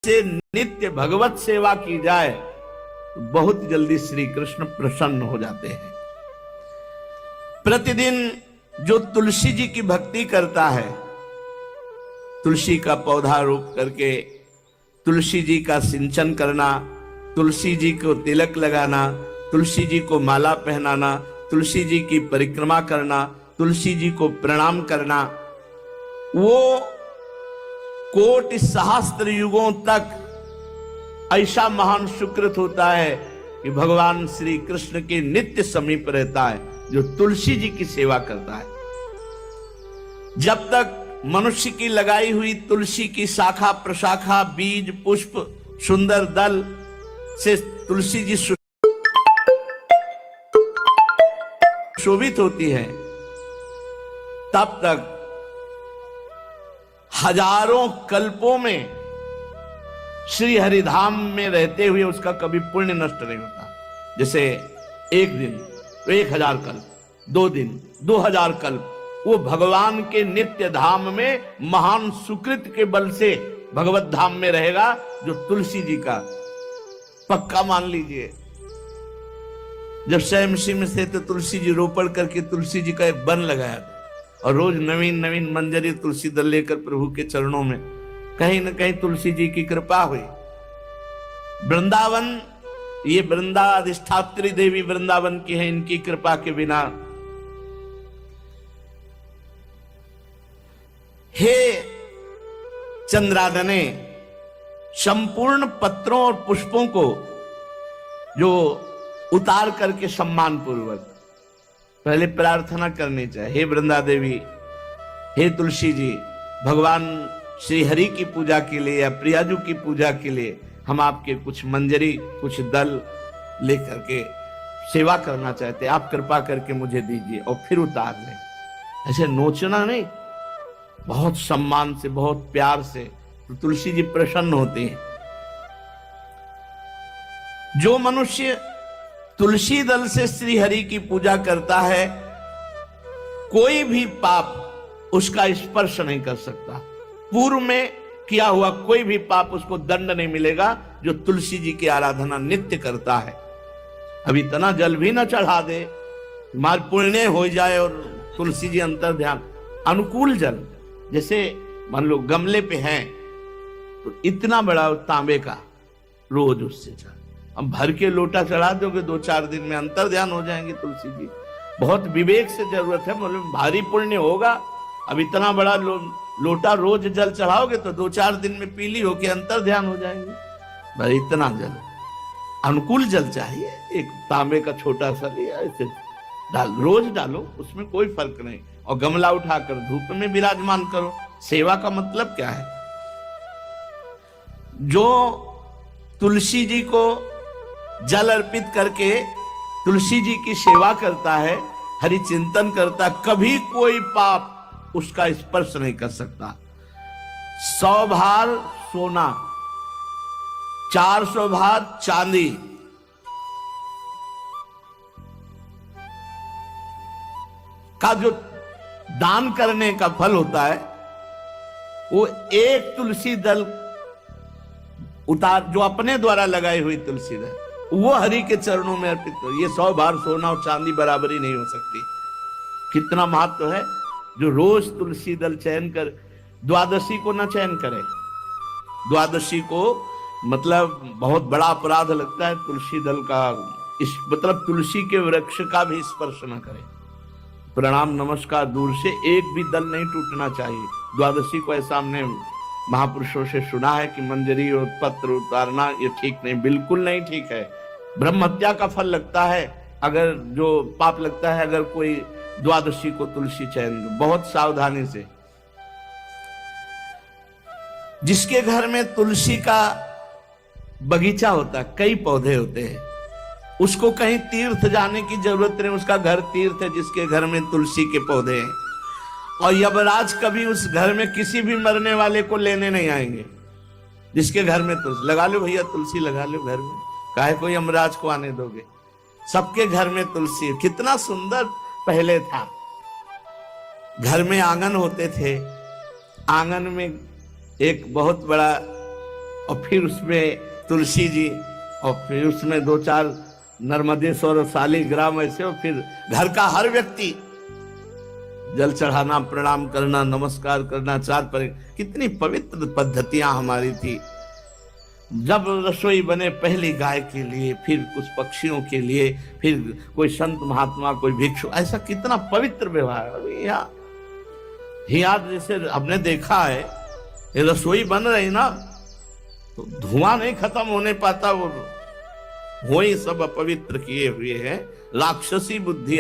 से नित्य भगवत सेवा की जाए तो बहुत जल्दी श्री कृष्ण प्रसन्न हो जाते हैं। प्रतिदिन जो तुलसी जी की भक्ति करता है, तुलसी का पौधा रोप करके तुलसी जी का सिंचन करना, तुलसी जी को तिलक लगाना, तुलसी जी को माला पहनाना, तुलसी जी की परिक्रमा करना, तुलसी जी को प्रणाम करना, वो कोटि सहस्त्र युगों तक ऐसा महान सुकृत होता है कि भगवान श्री कृष्ण के नित्य समीप रहता है जो तुलसी जी की सेवा करता है। जब तक मनुष्य की लगाई हुई तुलसी की शाखा प्रशाखा बीज पुष्प सुंदर दल से तुलसी जी शोभित होती है, तब तक हजारों कल्पों में श्री हरिधाम में रहते हुए उसका कभी पुण्य नष्ट नहीं होता। जैसे एक दिन तो 1000 कल्प, 2 दिन 2000 कल्प वो भगवान के नित्य धाम में महान सुकृत के बल से भगवत धाम में रहेगा, जो तुलसी जी का पक्का मान लीजिए। जब स्वयं सिंह से तो तुलसी जी रोपण करके तुलसी जी का एक वन लगाया और रोज नवीन नवीन मंजरी तुलसी दल लेकर प्रभु के चरणों में, कहीं न कहीं तुलसी जी की कृपा हुई। वृंदावन, ये वृंदा अधिष्ठात्री देवी वृंदावन की है, इनकी कृपा के बिना। हे चंद्रादने, संपूर्ण पत्रों और पुष्पों को जो उतार करके सम्मान पूर्वक पहले प्रार्थना करनी चाहिए। हे वृंदा देवी, हे तुलसी जी, भगवान श्री हरि की पूजा के लिए या प्रियाजू की पूजा के लिए हम आपके कुछ मंजरी कुछ दल लेकर के सेवा करना चाहते हैं, आप कृपा करके मुझे दीजिए, और फिर उतार लें। ऐसे नोचना नहीं, बहुत सम्मान से बहुत प्यार से, तो तुलसी जी प्रसन्न होते हैं। जो मनुष्य तुलसी दल से श्री हरि की पूजा करता है, कोई भी पाप उसका स्पर्श नहीं कर सकता। पूर्व में किया हुआ कोई भी पाप उसको दंड नहीं मिलेगा, जो तुलसी जी की आराधना नित्य करता है। अब इतना जल भी ना चढ़ा दे, मार पुण्य हो जाए और तुलसी जी अंतर ध्यान अनुकूल जल, जैसे मान लो गमले पे हैं तो इतना बड़ा तांबे का रोज उससे चढ़, अब भर के लोटा चढ़ा दोगे 2-4 दिन में अंतर ध्यान हो जाएंगे तुलसी जी। बहुत विवेक से जरूरत है, मतलब भारी पुण्य होगा। अब इतना बड़ा लोटा रोज जल चढ़ाओगे तो 2-4 दिन में पीली होके अंतर ध्यान हो जाएंगे। भाई इतना जल, अनुकूल जल चाहिए। एक तांबे का छोटा सा लिया, ऐसे रोज डालो, उसमें कोई फर्क नहीं। और गमला उठाकर धूप में विराजमान करो। सेवा का मतलब क्या है? जो तुलसी जी को जल अर्पित करके तुलसी जी की सेवा करता है, हरि चिंतन करता, कभी कोई पाप उसका स्पर्श नहीं कर सकता। 100 भार सोना, 400 भार चांदी, का जो दान करने का फल होता है, वो एक तुलसी दल उतार, जो अपने द्वारा लगाई हुई तुलसी दल, वो हरि के चरणों में अर्पित हो। ये 100 भार सोना और चांदी बराबरी नहीं हो सकती। कितना महत्व है। जो रोज तुलसी दल चयन कर, द्वादशी को ना चयन करे, द्वादशी को मतलब बहुत बड़ा अपराध लगता है तुलसी दल का, इस मतलब तुलसी के वृक्ष का भी स्पर्श न करे। प्रणाम नमस्कार दूर से, एक भी दल नहीं टूटना चाहिए। द्वादशी को ऐसा हमने महापुरुषों से सुना है कि मंजरी और पत्र उतारना ये ठीक नहीं, बिल्कुल नहीं ठीक है। ब्रह्म हत्या का फल लगता है, अगर जो पाप लगता है अगर कोई द्वादशी को तुलसी चयन, बहुत सावधानी से। जिसके घर में तुलसी का बगीचा होता है, कई पौधे होते हैं, उसको कहीं तीर्थ जाने की जरूरत नहीं, उसका घर तीर्थ है जिसके घर में तुलसी के पौधे हैं। और यमराज कभी उस घर में किसी भी मरने वाले को लेने नहीं आएंगे। जिसके घर में तुलसी, लगा लो भैया तुलसी लगा लो घर में, काहे को यमराज को आने दोगे? सबके घर में तुलसी। कितना सुंदर पहले था। घर में आंगन होते थे, आंगन में एक बहुत बड़ा और फिर उसमें तुलसी जी, और फिर उसमें 2-4 नर्मदेश्वर शालिग्राम ऐसे, और फिर घर का हर व्यक्ति जल चढ़ाना, प्रणाम करना, नमस्कार करना, 4 पर। कितनी पवित्र पद्धतियां हमारी थी। जब रसोई बने पहली गाय के लिए, फिर कुछ पक्षियों के लिए, फिर कोई संत महात्मा, कोई भिक्षु, ऐसा कितना पवित्र व्यवहार। यहाँ जैसे हमने देखा है, ये रसोई बन रही ना, तो धुआं नहीं खत्म होने पाता, वो ही सब अपवित्र किए हुए हैं, राक्षसी बुद्धि